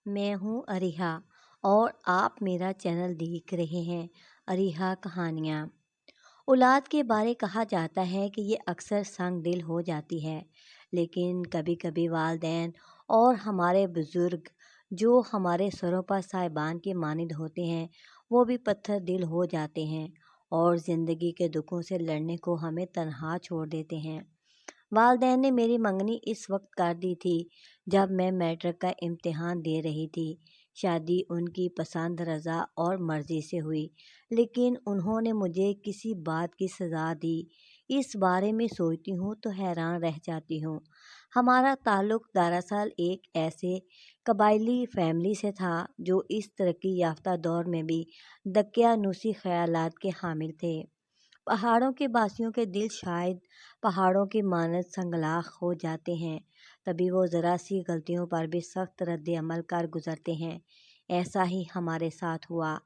میں ہوں اریحا اور آپ میرا چینل دیکھ رہے ہیں اریحا کہانیاں۔ اولاد کے بارے کہا جاتا ہے کہ یہ اکثر سنگ دل ہو جاتی ہے، لیکن کبھی کبھی والدین اور ہمارے بزرگ جو ہمارے سروں پر صاحبان کے مانند ہوتے ہیں وہ بھی پتھر دل ہو جاتے ہیں اور زندگی کے دکھوں سے لڑنے کو ہمیں تنہا چھوڑ دیتے ہیں۔ والدین نے میری منگنی اس وقت کر دی تھی جب میں میٹرک کا امتحان دے رہی تھی۔ شادی ان کی پسند رضا اور مرضی سے ہوئی، لیکن انہوں نے مجھے کسی بات کی سزا دی۔ اس بارے میں سوچتی ہوں تو حیران رہ جاتی ہوں۔ ہمارا تعلق دراصل ایک ایسے قبائلی فیملی سے تھا جو اس ترقی یافتہ دور میں بھی دقیانوسی خیالات کے حامل تھے۔ پہاڑوں کے باسیوں کے دل شاید پہاڑوں کی مانند سنگلاخ ہو جاتے ہیں، تبھی وہ ذرا سی غلطیوں پر بھی سخت رد عمل کر گزرتے ہیں۔ ایسا ہی ہمارے ساتھ ہوا،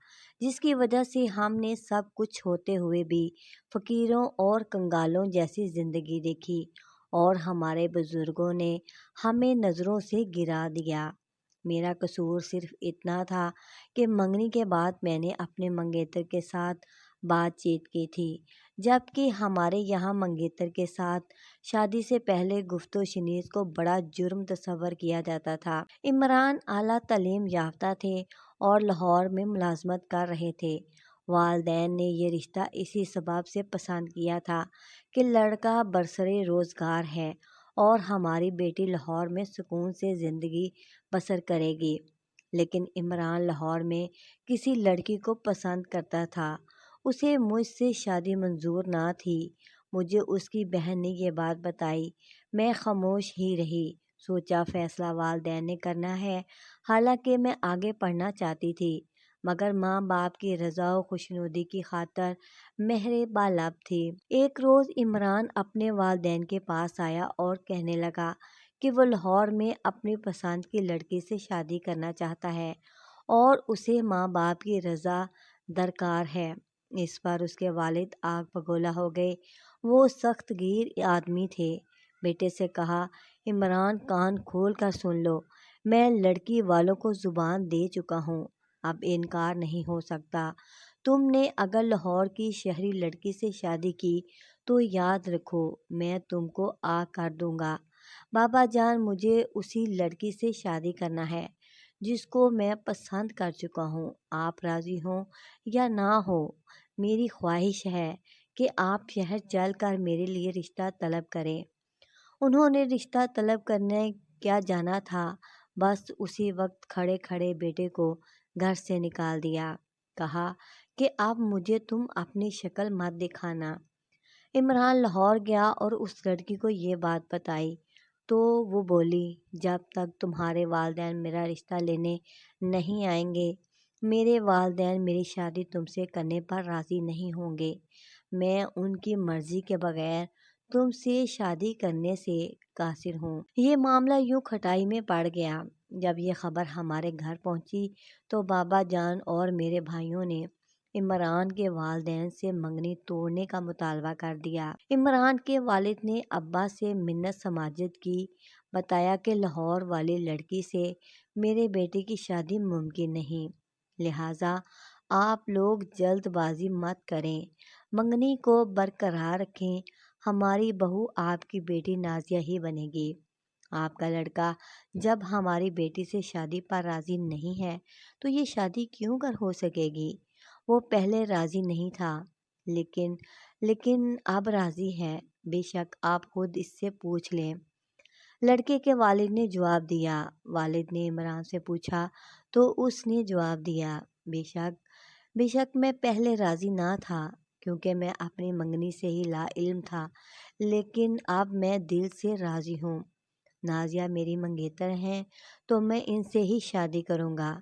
جس کی وجہ سے ہم نے سب کچھ ہوتے ہوئے بھی فقیروں اور کنگالوں جیسی زندگی دیکھی اور ہمارے بزرگوں نے ہمیں نظروں سے گرا دیا۔ میرا قصور صرف اتنا تھا کہ منگنی کے بعد میں نے اپنے منگیتر کے ساتھ بات چیت کی تھی، جبکہ ہمارے یہاں منگیتر کے ساتھ شادی سے پہلے گفت و شنید کو بڑا جرم تصور کیا جاتا تھا۔ عمران اعلیٰ تعلیم یافتہ تھے اور لاہور میں ملازمت کر رہے تھے۔ والدین نے یہ رشتہ اسی سبب سے پسند کیا تھا کہ لڑکا برسرِ روزگار ہے اور ہماری بیٹی لاہور میں سکون سے زندگی بسر کرے گی۔ لیکن عمران لاہور میں کسی لڑکی کو پسند کرتا تھا، اسے مجھ سے شادی منظور نہ تھی۔ مجھے اس کی بہن نے یہ بات بتائی، میں خاموش ہی رہی۔ سوچا فیصلہ والدین نے کرنا ہے، حالانکہ میں آگے پڑھنا چاہتی تھی، مگر ماں باپ کی رضا و خوشنودی کی خاطر مہر بالاب تھی۔ ایک روز عمران اپنے والدین کے پاس آیا اور کہنے لگا کہ وہ لاہور میں اپنی پسند کی لڑکی سے شادی کرنا چاہتا ہے اور اسے ماں باپ کی رضا درکار ہے۔ اس پر اس کے والد آگ بگولا ہو گئے۔ وہ سخت گیر آدمی تھے۔ بیٹے سے کہا، عمران کان کھول کر سن لو، میں لڑکی والوں کو زبان دے چکا ہوں، اب انکار نہیں ہو سکتا۔ تم نے اگر لاہور کی شہری لڑکی سے شادی کی تو یاد رکھو میں تم کو آگ کر دوں گا۔ بابا جان، مجھے اسی لڑکی سے شادی کرنا ہے جس کو میں پسند کر چکا ہوں، آپ راضی ہوں یا نہ ہو، میری خواہش ہے کہ آپ شہر چل کر میرے لیے رشتہ طلب کریں۔ انہوں نے رشتہ طلب کرنے کیا جانا تھا، بس اسی وقت کھڑے کھڑے بیٹے کو گھر سے نکال دیا۔ کہا کہ اب مجھے تم اپنی شکل مت دکھانا۔ عمران لاہور گیا اور اس لڑکی کو یہ بات بتائی تو وہ بولی، جب تک تمہارے والدین میرا رشتہ لینے نہیں آئیں گے، میرے والدین میری شادی تم سے کرنے پر راضی نہیں ہوں گے۔ میں ان کی مرضی کے بغیر تم سے شادی کرنے سے قاصر ہوں۔ یہ معاملہ یوں کھٹائی میں پڑ گیا۔ جب یہ خبر ہمارے گھر پہنچی تو بابا جان اور میرے بھائیوں نے عمران کے والدین سے منگنی توڑنے کا مطالبہ کر دیا۔ عمران کے والد نے ابا سے منت سماجت کی، بتایا کہ لاہور والی لڑکی سے میرے بیٹے کی شادی ممکن نہیں، لہٰذا آپ لوگ جلد بازی مت کریں، منگنی کو برقرار رکھیں، ہماری بہو آپ کی بیٹی نازیہ ہی بنے گی۔ آپ کا لڑکا جب ہماری بیٹی سے شادی پر راضی نہیں ہے تو یہ شادی کیوں کر ہو سکے گی؟ وہ پہلے راضی نہیں تھا، لیکن اب راضی ہے، بے شک آپ خود اس سے پوچھ لیں۔ لڑکے کے والد نے جواب دیا۔ والد نے عمران سے پوچھا تو اس نے جواب دیا، بے شک میں پہلے راضی نہ تھا کیونکہ میں اپنی منگنی سے ہی لا علم تھا، لیکن اب میں دل سے راضی ہوں۔ نازیہ میری منگیتر ہیں تو میں ان سے ہی شادی کروں گا۔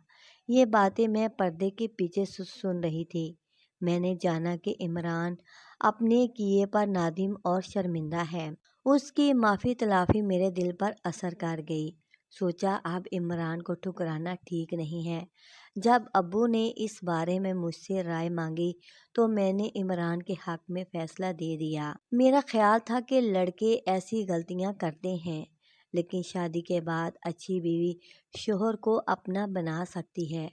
یہ باتیں میں پردے کے پیچھے سن رہی تھی۔ میں نے جانا کہ عمران اپنے کیے پر نادم اور شرمندہ ہے۔ اس کی معافی تلافی میرے دل پر اثر کر گئی۔ سوچا اب عمران کو ٹھکرانا ٹھیک نہیں ہے۔ جب ابو نے اس بارے میں مجھ سے رائے مانگی تو میں نے عمران کے حق میں فیصلہ دے دیا۔ میرا خیال تھا کہ لڑکے ایسی غلطیاں کرتے ہیں، لیکن شادی کے بعد اچھی بیوی شوہر کو اپنا بنا سکتی ہے۔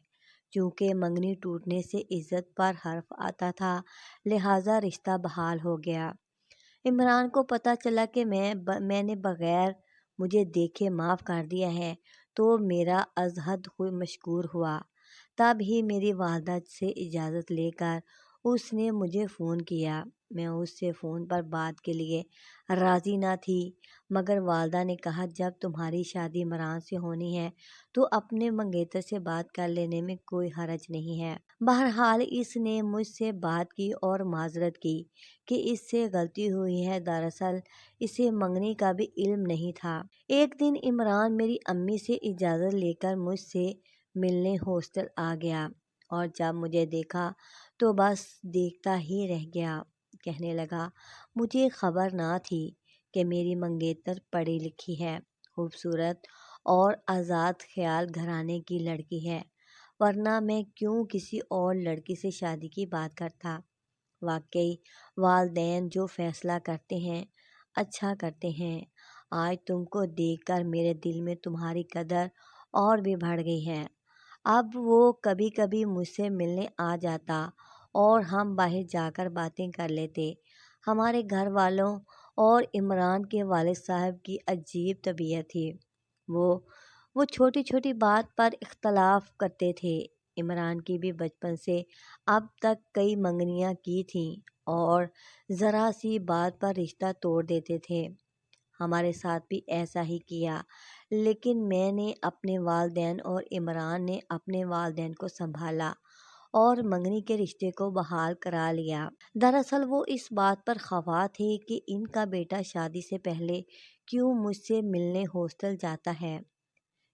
چونکہ منگنی ٹوٹنے سے عزت پر حرف آتا تھا، لہٰذا رشتہ بحال ہو گیا۔ عمران کو پتہ چلا کہ میں نے بغیر مجھے دیکھے معاف کر دیا ہے تو میرا از حد مشکور ہوا۔ تب ہی میری والدہ سے اجازت لے کر اس نے مجھے فون کیا۔ میں اس سے فون پر بات کے لیے راضی نہ تھی، مگر والدہ نے کہا جب تمہاری شادی عمران سے ہونی ہے تو اپنے منگیتر سے بات کر لینے میں کوئی حرج نہیں ہے۔ بہرحال اس نے مجھ سے بات کی اور معذرت کی کہ اس سے غلطی ہوئی ہے، دراصل اسے منگنی کا بھی علم نہیں تھا۔ ایک دن عمران میری امی سے اجازت لے کر مجھ سے ملنے ہاسٹل آ گیا اور جب مجھے دیکھا تو بس دیکھتا ہی رہ گیا۔ کہنے لگا مجھے خبر نہ تھی کہ میری منگیتر پڑھی لکھی ہے، خوبصورت اور آزاد خیال گھرانے کی لڑکی ہے، ورنہ میں کیوں کسی اور لڑکی سے شادی کی بات کرتا۔ واقعی والدین جو فیصلہ کرتے ہیں اچھا کرتے ہیں۔ آج تم کو دیکھ کر میرے دل میں تمہاری قدر اور بھی بڑھ گئی ہے۔ اب وہ کبھی کبھی مجھ سے ملنے آ جاتا اور ہم باہر جا کر باتیں کر لیتے۔ ہمارے گھر والوں اور عمران کے والد صاحب کی عجیب طبیعت تھی۔ وہ چھوٹی چھوٹی بات پر اختلاف کرتے تھے۔ عمران کی بھی بچپن سے اب تک کئی منگنیاں کی تھیں اور ذرا سی بات پر رشتہ توڑ دیتے تھے۔ ہمارے ساتھ بھی ایسا ہی کیا، لیکن میں نے اپنے والدین اور عمران نے اپنے والدین کو سنبھالا اور منگنی کے رشتے کو بحال کرا لیا۔ دراصل وہ اس بات پر خفا تھے کہ ان کا بیٹا شادی سے پہلے کیوں مجھ سے ملنے ہاسٹل جاتا ہے۔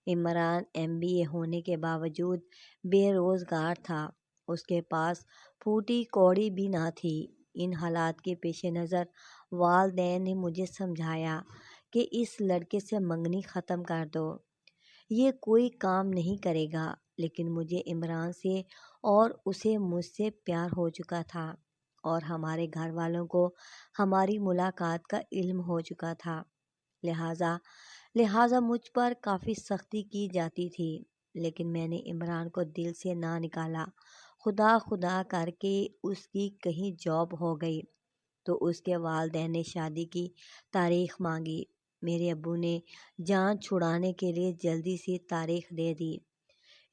عمران MBA ہونے کے باوجود بے روزگار تھا، اس کے پاس پھوٹی کوڑی بھی نہ تھی۔ ان حالات کے پیش نظر والدین نے مجھے سمجھایا کہ اس لڑکے سے منگنی ختم کر دو، یہ کوئی کام نہیں کرے گا۔ لیکن مجھے عمران سے اور اسے مجھ سے پیار ہو چکا تھا اور ہمارے گھر والوں کو ہماری ملاقات کا علم ہو چکا تھا، لہٰذا مجھ پر کافی سختی کی جاتی تھی، لیکن میں نے عمران کو دل سے نہ نکالا۔ خدا کر کے اس کی کہیں جاب ہو گئی تو اس کے والدین نے شادی کی تاریخ مانگی۔ میرے ابو نے جان چھڑانے کے لیے جلدی سی تاریخ دے دی۔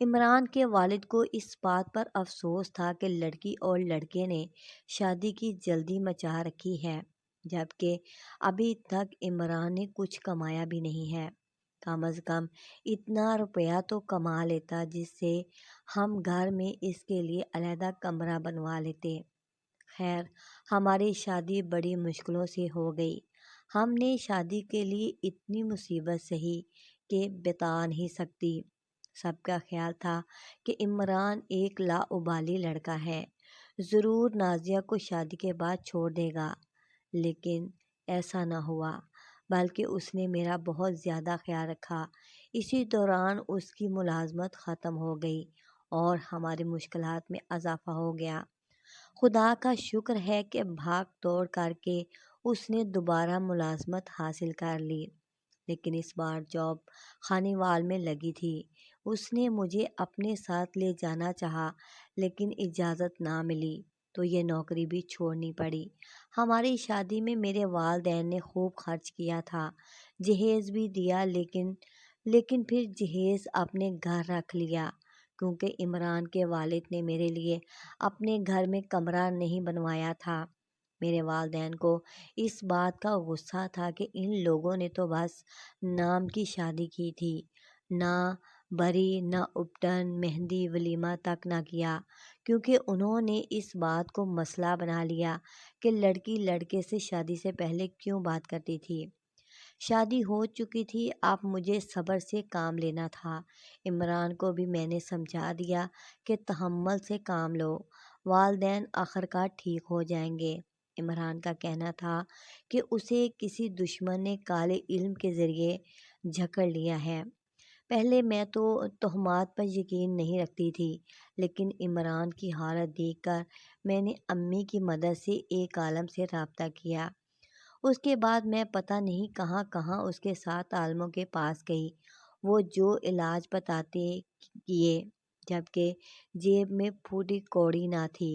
عمران کے والد کو اس بات پر افسوس تھا کہ لڑکی اور لڑکے نے شادی کی جلدی مچا رکھی ہے، جبکہ ابھی تک عمران نے کچھ کمایا بھی نہیں ہے۔ کم از کم اتنا روپیہ تو کما لیتا جس سے ہم گھر میں اس کے لیے علیحدہ کمرہ بنوا لیتے۔ خیر، ہماری شادی بڑی مشکلوں سے ہو گئی۔ ہم نے شادی کے لیے اتنی مصیبت سہی کہ بتا نہیں سکتی۔ سب کا خیال تھا کہ عمران ایک لاابالی لڑکا ہے، ضرور نازیہ کو شادی کے بعد چھوڑ دے گا، لیکن ایسا نہ ہوا، بلکہ اس نے میرا بہت زیادہ خیال رکھا۔ اسی دوران اس کی ملازمت ختم ہو گئی اور ہماری مشکلات میں اضافہ ہو گیا۔ خدا کا شکر ہے کہ بھاگ دوڑ کر کے اس نے دوبارہ ملازمت حاصل کر لی، لیکن اس بار جاب خانیوال میں لگی تھی۔ اس نے مجھے اپنے ساتھ لے جانا چاہا، لیکن اجازت نہ ملی تو یہ نوکری بھی چھوڑنی پڑی۔ ہماری شادی میں میرے والدین نے خوب خرچ کیا تھا، جہیز بھی دیا، لیکن پھر جہیز اپنے گھر رکھ لیا، کیونکہ عمران کے والد نے میرے لیے اپنے گھر میں کمرہ نہیں بنوایا تھا۔ میرے والدین کو اس بات کا غصہ تھا کہ ان لوگوں نے تو بس نام کی شادی کی تھی، نہ بری، نہ اپٹن، مہندی، ولیمہ تک نہ کیا، کیونکہ انہوں نے اس بات کو مسئلہ بنا لیا کہ لڑکی لڑکے سے شادی سے پہلے کیوں بات کرتی تھی۔ شادی ہو چکی تھی، اب مجھے صبر سے کام لینا تھا۔ عمران کو بھی میں نے سمجھا دیا کہ تحمل سے کام لو، والدین آخرکار ٹھیک ہو جائیں گے۔ عمران کا کہنا تھا کہ اسے کسی دشمن نے کالے علم کے ذریعے جکڑ لیا ہے۔ پہلے میں تو تہمات پر یقین نہیں رکھتی تھی، لیکن عمران کی حالت دیکھ کر میں نے امی کی مدد سے ایک عالم سے رابطہ کیا۔ اس کے بعد میں پتہ نہیں کہاں کہاں اس کے ساتھ عالموں کے پاس گئی، وہ جو علاج بتاتے کیے، جبکہ جیب میں پھوٹی کوڑی نہ تھی۔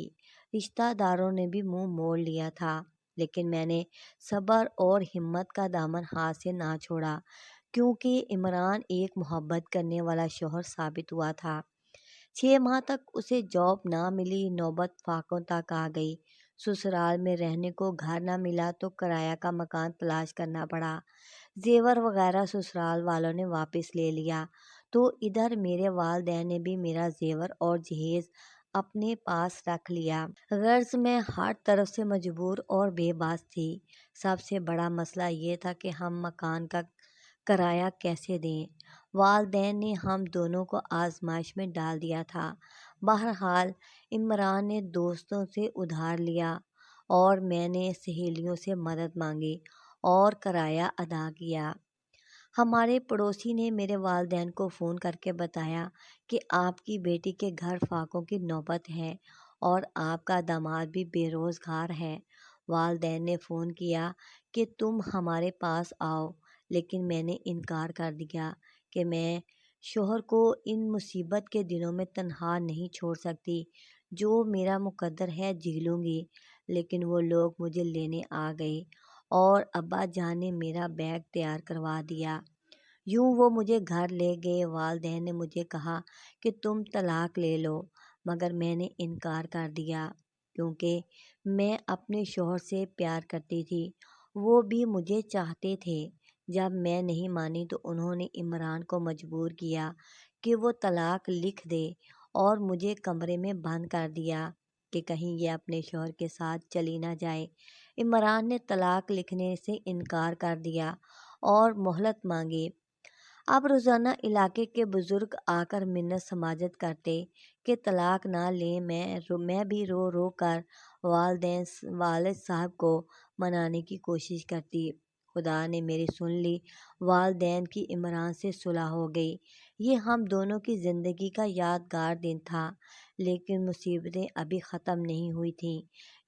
رشتہ داروں نے بھی منہ موڑ لیا تھا، لیکن میں نے صبر اور ہمت کا دامن ہاتھ سے نہ چھوڑا، کیونکہ عمران ایک محبت کرنے والا شوہر ثابت ہوا تھا۔ 6 ماہ تک اسے جاب نہ ملی، نوبت فاقوں تک آ گئی۔ سسرال میں رہنے کو گھر نہ ملا تو کرایہ کا مکان تلاش کرنا پڑا۔ زیور وغیرہ سسرال والوں نے واپس لے لیا، تو ادھر میرے والدین نے بھی میرا زیور اور جہیز اپنے پاس رکھ لیا۔ غرض میں ہر طرف سے مجبور اور بے بس تھی۔ سب سے بڑا مسئلہ یہ تھا کہ ہم مکان کا کرایہ کیسے دیں۔ والدین نے ہم دونوں کو آزمائش میں ڈال دیا تھا۔ بہرحال عمران نے دوستوں سے ادھار لیا اور میں نے سہیلیوں سے مدد مانگی اور کرایہ ادا کیا۔ ہمارے پڑوسی نے میرے والدین کو فون کر کے بتایا کہ آپ کی بیٹی کے گھر فاقوں کی نوبت ہے اور آپ کا داماد بھی بے روزگار ہے۔ والدین نے فون کیا کہ تم ہمارے پاس آؤ، لیکن میں نے انکار کر دیا کہ میں شوہر کو ان مصیبت کے دنوں میں تنہا نہیں چھوڑ سکتی، جو میرا مقدر ہے جھیلوں گی۔ لیکن وہ لوگ مجھے لینے آ گئے اور ابا جان نے میرا بیگ تیار کروا دیا۔ یوں وہ مجھے گھر لے گئے۔ والدین نے مجھے کہا کہ تم طلاق لے لو، مگر میں نے انکار کر دیا، کیونکہ میں اپنے شوہر سے پیار کرتی تھی، وہ بھی مجھے چاہتے تھے۔ جب میں نہیں مانی تو انہوں نے عمران کو مجبور کیا کہ وہ طلاق لکھ دے اور مجھے کمرے میں بند کر دیا کہ کہیں یہ اپنے شوہر کے ساتھ چلی نہ جائے۔ عمران نے طلاق لکھنے سے انکار کر دیا اور مہلت مانگی۔ اب روزانہ علاقے کے بزرگ آ کر منت سماجت کرتے کہ طلاق نہ لیں۔ میں بھی رو رو کر والد صاحب کو منانے کی کوشش کرتی۔ خدا نے میری سن لی۔ والدین کی عمران سے صلح ہو گئی۔ یہ ہم دونوں کی زندگی کا یادگار دن تھا، لیکن مصیبتیں ابھی ختم نہیں ہوئی تھیں۔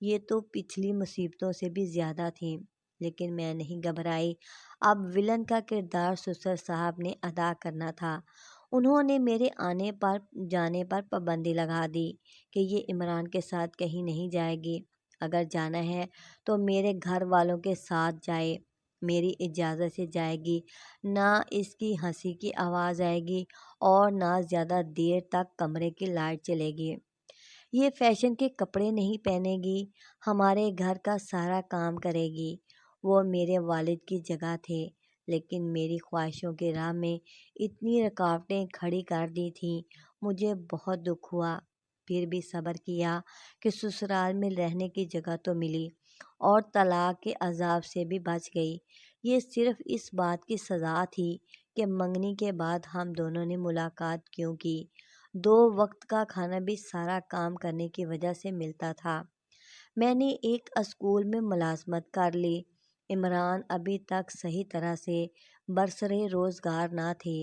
یہ تو پچھلی مصیبتوں سے بھی زیادہ تھیں، لیکن میں نہیں گھبرائی۔ اب ولن کا کردار سسر صاحب نے ادا کرنا تھا۔ انہوں نے میرے آنے پر جانے پر پابندی لگا دی کہ یہ عمران کے ساتھ کہیں نہیں جائے گی۔ اگر جانا ہے تو میرے گھر والوں کے ساتھ جائے، میری اجازت سے جائے گی، نہ اس کی ہنسی کی آواز آئے گی اور نہ زیادہ دیر تک کمرے کی لائٹ چلے گی۔ یہ فیشن کے کپڑے نہیں پہنے گی، ہمارے گھر کا سارا کام کرے گی۔ وہ میرے والد کی جگہ تھے، لیکن میری خواہشوں کی راہ میں اتنی رکاوٹیں کھڑی کر دی تھیں۔ مجھے بہت دکھ ہوا، پھر بھی صبر کیا کہ سسرال میں رہنے کی جگہ تو ملی اور طلاق کے عذاب سے بھی بچ گئی۔ یہ صرف اس بات کی سزا تھی کہ منگنی کے بعد ہم دونوں نے ملاقات کیوں کی۔ 2 وقت کا کھانا بھی سارا کام کرنے کی وجہ سے ملتا تھا۔ میں نے ایک اسکول میں ملازمت کر لی۔ عمران ابھی تک صحیح طرح سے برسرِ روزگار نہ تھے۔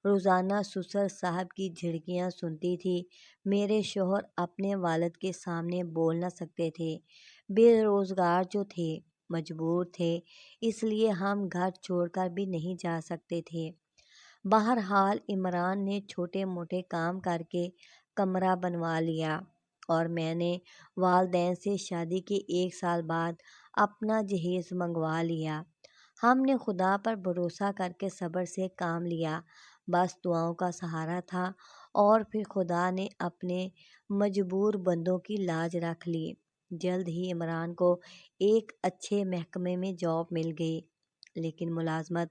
روزانہ سسر صاحب کی جھڑکیاں سنتی تھی۔ میرے شوہر اپنے والد کے سامنے بول نہ سکتے تھے، بے روزگار جو تھے، مجبور تھے، اس لیے ہم گھر چھوڑ کر بھی نہیں جا سکتے تھے۔ بہرحال عمران نے چھوٹے موٹے کام کر کے کمرہ بنوا لیا اور میں نے والدین سے شادی کے 1 سال بعد اپنا جہیز منگوا لیا۔ ہم نے خدا پر بھروسہ کر کے صبر سے کام لیا، بس دعاؤں کا سہارا تھا، اور پھر خدا نے اپنے مجبور بندوں کی لاج رکھ لی۔ جلد ہی عمران کو ایک اچھے محکمے میں جاب مل گئی، لیکن ملازمت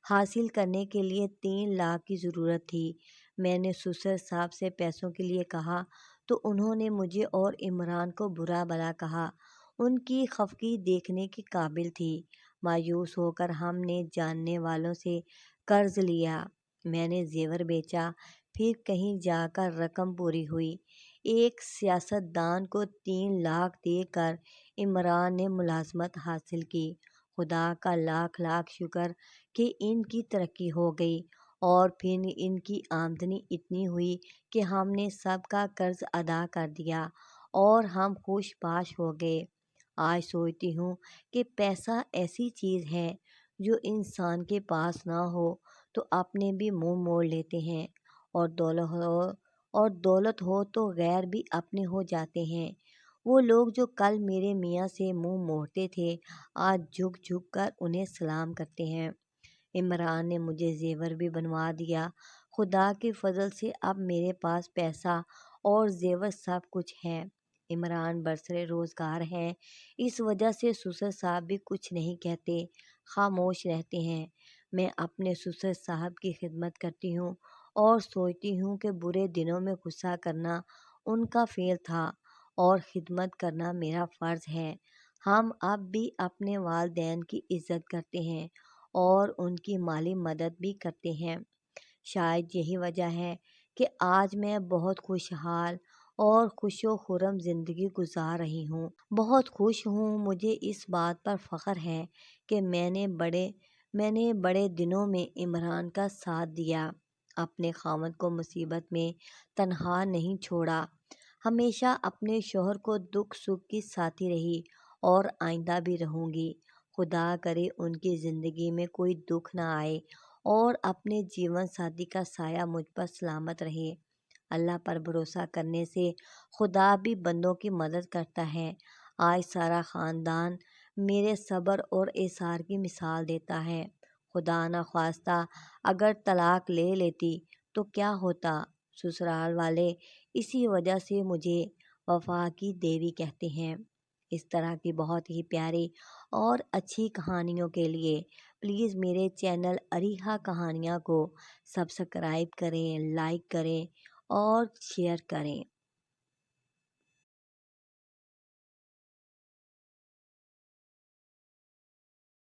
حاصل کرنے کے لیے 3 لاکھ کی ضرورت تھی۔ میں نے سسر صاحب سے پیسوں کے لیے کہا تو انہوں نے مجھے اور عمران کو برا بھلا کہا۔ ان کی خفگی دیکھنے کے قابل تھی۔ مایوس ہو کر ہم نے جاننے والوں سے قرض لیا۔ میں نے زیور بیچا، پھر کہیں جا کر رقم پوری ہوئی۔ ایک سیاست دان کو 3 لاکھ دے کر عمران نے ملازمت حاصل کی۔ خدا کا لاکھ لاکھ شکر کہ ان کی ترقی ہو گئی، اور پھر ان کی آمدنی اتنی ہوئی کہ ہم نے سب کا قرض ادا کر دیا اور ہم خوش باش ہو گئے۔ آج سوچتی ہوں کہ پیسہ ایسی چیز ہے جو انسان کے پاس نہ ہو تو اپنے بھی منہ موڑ لیتے ہیں، اور دولت ہو تو غیر بھی اپنے ہو جاتے ہیں۔ وہ لوگ جو کل میرے میاں سے منہ موڑتے تھے آج جھک جھک کر انہیں سلام کرتے ہیں۔ عمران نے مجھے زیور بھی بنوا دیا۔ خدا کے فضل سے اب میرے پاس پیسہ اور زیور سب کچھ ہے۔ عمران برسر روزگار ہے، اس وجہ سے سسر صاحب بھی کچھ نہیں کہتے، خاموش رہتے ہیں۔ میں اپنے سسر صاحب کی خدمت کرتی ہوں اور سوچتی ہوں کہ برے دنوں میں غصہ کرنا ان کا فعل تھا اور خدمت کرنا میرا فرض ہے۔ ہم اب بھی اپنے والدین کی عزت کرتے ہیں اور ان کی مالی مدد بھی کرتے ہیں۔ شاید یہی وجہ ہے کہ آج میں بہت خوشحال اور خوش و خرم زندگی گزار رہی ہوں۔ بہت خوش ہوں، مجھے اس بات پر فخر ہے کہ میں نے بڑے دنوں میں عمران کا ساتھ دیا، اپنے خاوند کو مصیبت میں تنہا نہیں چھوڑا، ہمیشہ اپنے شوہر کو دکھ سکھ کی ساتھی رہی اور آئندہ بھی رہوں گی۔ خدا کرے ان کی زندگی میں کوئی دکھ نہ آئے اور اپنے جیون ساتھی کا سایہ مجھ پر سلامت رہے۔ اللہ پر بھروسہ کرنے سے خدا بھی بندوں کی مدد کرتا ہے۔ آج سارا خاندان میرے صبر اور ایثار کی مثال دیتا ہے۔ خدا نہ خواستہ اگر طلاق لے لیتی تو کیا ہوتا؟ سسرال والے اسی وجہ سے مجھے وفا کی دیوی کہتے ہیں۔ اس طرح کی بہت ہی پیاری اور اچھی کہانیوں کے لیے پلیز میرے چینل اریحا کہانیاں کو سبسکرائب کریں، لائک کریں اور شیئر کریں۔